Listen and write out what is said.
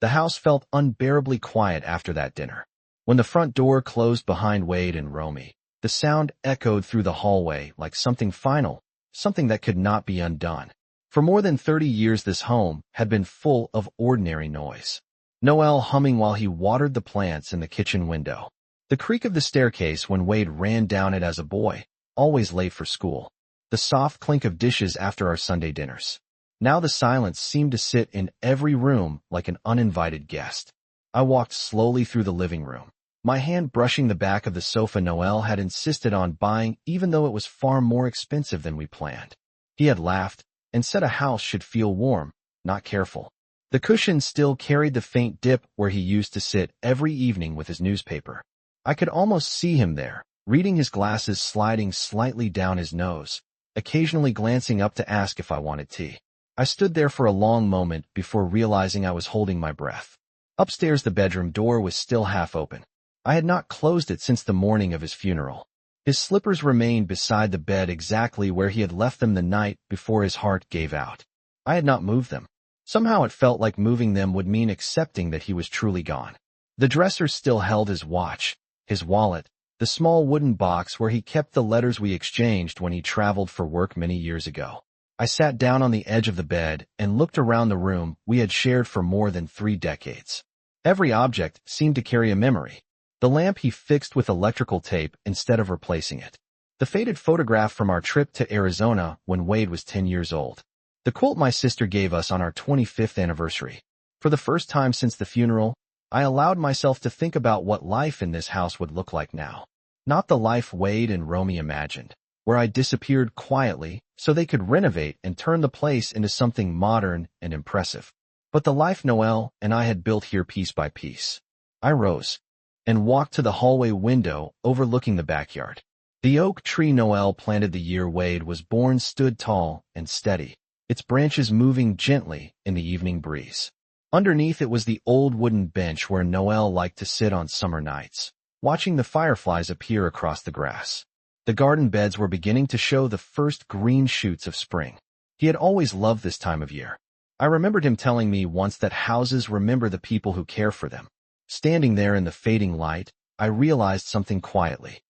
The house felt unbearably quiet after that dinner. When the front door closed behind Wade and Romy, the sound echoed through the hallway like something final, something that could not be undone. For more than 30 years this home had been full of ordinary noise. Noel humming while he watered the plants in the kitchen window. The creak of the staircase when Wade ran down it as a boy, always late for school. The soft clink of dishes after our Sunday dinners. Now the silence seemed to sit in every room like an uninvited guest. I walked slowly through the living room, my hand brushing the back of the sofa Noel had insisted on buying even though it was far more expensive than we planned. He had laughed and said a house should feel warm, not careful. The cushion still carried the faint dip where he used to sit every evening with his newspaper. I could almost see him there, reading his glasses sliding slightly down his nose, occasionally glancing up to ask if I wanted tea. I stood there for a long moment before realizing I was holding my breath. Upstairs the bedroom door was still half open. I had not closed it since the morning of his funeral. His slippers remained beside the bed exactly where he had left them the night before his heart gave out. I had not moved them. Somehow it felt like moving them would mean accepting that he was truly gone. The dresser still held his watch, his wallet, the small wooden box where he kept the letters we exchanged when he traveled for work many years ago. I sat down on the edge of the bed and looked around the room we had shared for more than 3 decades. Every object seemed to carry a memory. The lamp he fixed with electrical tape instead of replacing it. The faded photograph from our trip to Arizona when Wade was 10 years old. The quilt my sister gave us on our 25th anniversary. For the first time since the funeral, I allowed myself to think about what life in this house would look like now. Not the life Wade and Romy imagined, where I disappeared quietly so they could renovate and turn the place into something modern and impressive, but the life Noel and I had built here piece by piece. I rose and walked to the hallway window overlooking the backyard. The oak tree Noel planted the year Wade was born stood tall and steady, its branches moving gently in the evening breeze. Underneath it was the old wooden bench where Noel liked to sit on summer nights, watching the fireflies appear across the grass. The garden beds were beginning to show the first green shoots of spring. He had always loved this time of year. I remembered him telling me once that houses remember the people who care for them. Standing there in the fading light, I realized something quietly.